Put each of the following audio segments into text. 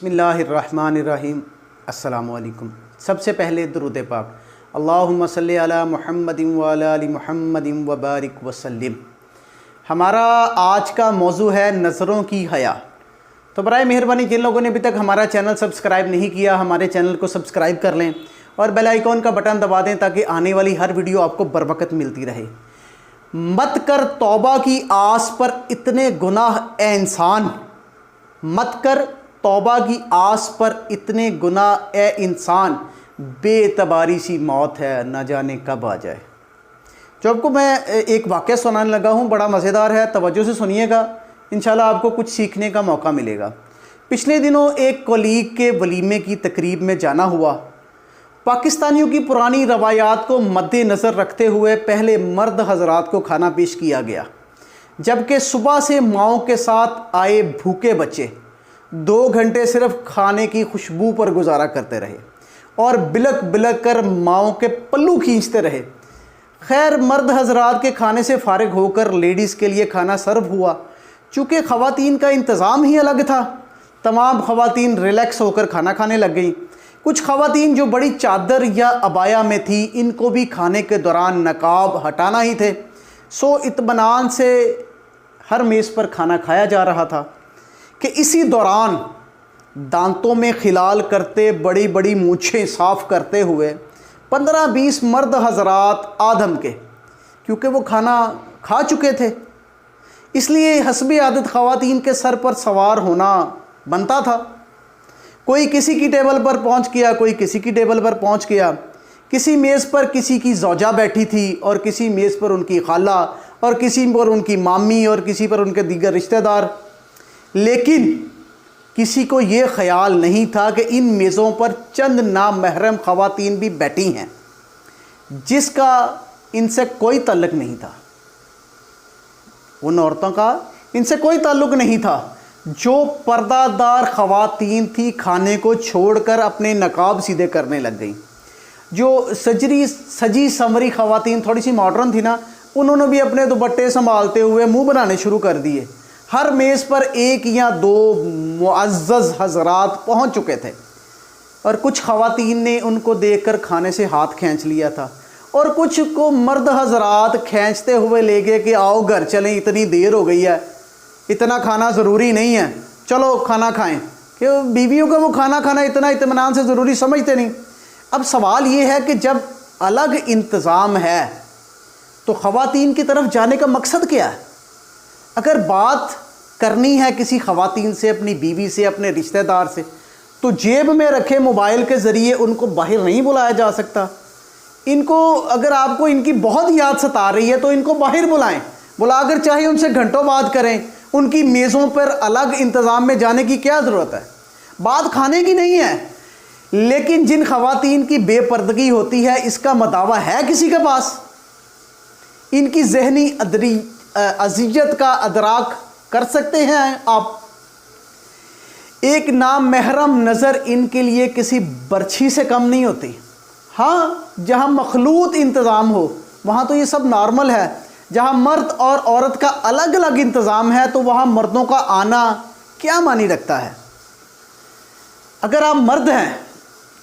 बिस्मिल्लाहिर्रहमानिर्रहीम। अस्सलाम वालेकुम। सबसे पहले दुरूद पाक, अल्लाहुम्मा सल्ली अला मुहम्मदिन व अला आलि मुहम्मदिन व बारिक वसल्लिम। हमारा आज का मौजू है नज़रों की हया। तो बराए मेहरबानी जिन लोगों ने अभी तक हमारा चैनल सब्सक्राइब नहीं किया, हमारे चैनल को सब्सक्राइब कर लें और बेल आइकॉन का बटन दबा दें ताकि आने वाली हर वीडियो आपको बरवकत मिलती रहे। मत कर तौबा की आस पर इतने गुनाह ए इंसान, मत कर तौबा की आस पर इतने गुनाह ए इंसान, बेतबारी सी मौत है न जाने कब आ जाए। जो आपको मैं एक वाक़या सुनाने लगा हूँ, बड़ा मज़ेदार है, तवज्जो से सुनिएगा, इंशाल्लाह आपको कुछ सीखने का मौका मिलेगा। पिछले दिनों एक कोलीग के वलीमे की तकरीब में जाना हुआ। पाकिस्तानियों की पुरानी रवायात को मद्देनज़र रखते हुए पहले मर्द हज़रात को खाना पेश किया गया, जबकि सुबह से माओं के साथ आए भूखे बच्चे 2 घंटे सिर्फ खाने की खुशबू पर गुजारा करते रहे और बिलक बिलक कर माओं के पल्लू खींचते रहे। खैर, मर्द हज़रात के खाने से फारिग होकर लेडीज़ के लिए खाना सर्व हुआ। चूँकि ख़वातीन का इंतज़ाम ही अलग था, तमाम ख़वातीन रिलैक्स होकर खाना खाने लग गईं। कुछ ख़वातीन जो बड़ी चादर या अबाया में थी, इनको भी खाने के दौरान नकाब हटाना ही थे। सो इत्मीनान से हर मेज़ पर खाना खाया जा रहा था कि इसी दौरान दांतों में खिलाल करते, बड़ी बड़ी मूछें साफ़ करते हुए 15-20 मर्द हज़रात आदम के, क्योंकि वो खाना खा चुके थे इसलिए हस्बे आदत ख़वातीन के सर पर सवार होना बनता था। कोई किसी की टेबल पर पहुंच गया, कोई किसी की टेबल पर पहुंच गया। किसी मेज़ पर किसी की ज़ौजा बैठी थी और किसी मेज़ पर उनकी खाला और किसी पर उनकी मामी और किसी पर उनके दीगर रिश्तेदार। लेकिन किसी को ये ख्याल नहीं था कि इन मेज़ों पर चंद नामहरम ख़वातीन भी बैठी हैं जिसका इनसे कोई ताल्लुक़ नहीं था। उन औरतों का इनसे कोई ताल्लुक़ नहीं था जो पर्दादार ख़वातीन थी, खाने को छोड़कर अपने नकाब सीधे करने लग गई। जो सजी संवरी ख़वातीन थोड़ी सी मॉडर्न थी ना, उन्होंने भी अपने दुपट्टे संभालते हुए मुंह बनाने शुरू कर दिए। हर मेज़ पर 1 या 2 मुअज़्ज़ज़ हज़रात पहुंच चुके थे और कुछ ख़वातीन ने उनको देखकर खाने से हाथ खींच लिया था और कुछ को मर्द हज़रात खींचते हुए ले गए कि आओ घर चलें, इतनी देर हो गई है, इतना खाना ज़रूरी नहीं है, चलो खाना खाएं। कि बीवियों का वो खाना खाना इतना इत्मीनान से ज़रूरी समझते नहीं। अब सवाल ये है कि जब अलग इंतज़ाम है तो ख़वातीन की तरफ जाने का मकसद क्या है? अगर बात करनी है किसी ख़वातीन से, अपनी बीवी से, अपने रिश्तेदार से, तो जेब में रखे मोबाइल के ज़रिए उनको बाहर नहीं बुलाया जा सकता। इनको अगर आपको इनकी बहुत याद सता रही है तो इनको बाहर बुलाएं, बुलाकर चाहे उनसे घंटों बात करें। उनकी मेज़ों पर अलग इंतज़ाम में जाने की क्या ज़रूरत है? बात खाने की नहीं है। लेकिन जिन ख़वातीन की बेपर्दगी होती है, इसका मदावा है किसी के पास? इनकी ज़हनी अज़ियत का अदराक कर सकते हैं आप? एक नामहरम नज़र इनके लिए किसी बर्छी से कम नहीं होती। हाँ, जहाँ मखलूत इंतज़ाम हो वहाँ तो ये सब नॉर्मल है। जहाँ मर्द और औरत का अलग अलग इंतज़ाम है तो वहाँ मर्दों का आना क्या मानी रखता है? अगर आप मर्द हैं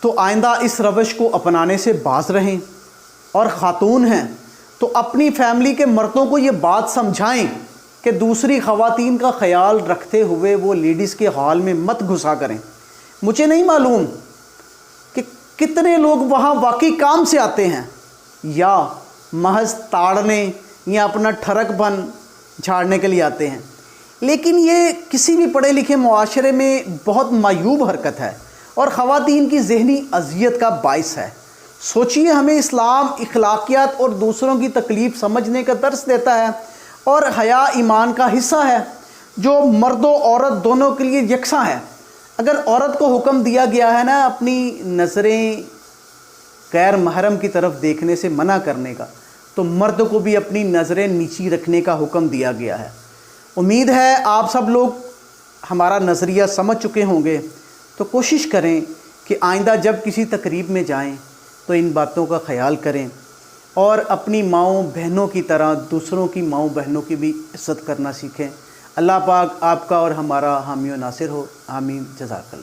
तो आइंदा इस रवश को अपनाने से बाज रहें, और ख़ातून हैं तो अपनी फैमिली के मर्दों को ये बात समझाएं कि दूसरी ख़वातीन का ख्याल रखते हुए वो लेडीज़ के हॉल में मत घुसा करें। मुझे नहीं मालूम कि कितने लोग वहाँ वाकई काम से आते हैं या महज ताड़ने या अपना ठरकपन झाड़ने के लिए आते हैं, लेकिन ये किसी भी पढ़े लिखे मुआशरे में बहुत मायूब हरकत है और ख़वातीन की ज़हनी अज़ियत का बाइस है। सोचिए, हमें इस्लाम इखलाकियात और दूसरों की तकलीफ़ समझने का दर्स देता है और हया ईमान का हिस्सा है जो मर्दों औरत दोनों के लिए यकसा है। अगर औरत को हुक्म दिया गया है ना अपनी नज़रें गैर महरम की तरफ देखने से मना करने का, तो मर्द को भी अपनी नज़रें नीची रखने का हुक्म दिया गया है। उम्मीद है आप सब लोग हमारा नज़रिया समझ चुके होंगे। तो कोशिश करें कि आइंदा जब किसी तकरीब में जाएं तो इन बातों का ख्याल करें और अपनी माँओं बहनों की तरह दूसरों की माँओं बहनों की भी इज़्ज़त करना सीखें। अल्लाह पाक आपका और हमारा हामी व नासिर हो। आमीन। जज़ाकल्लाह।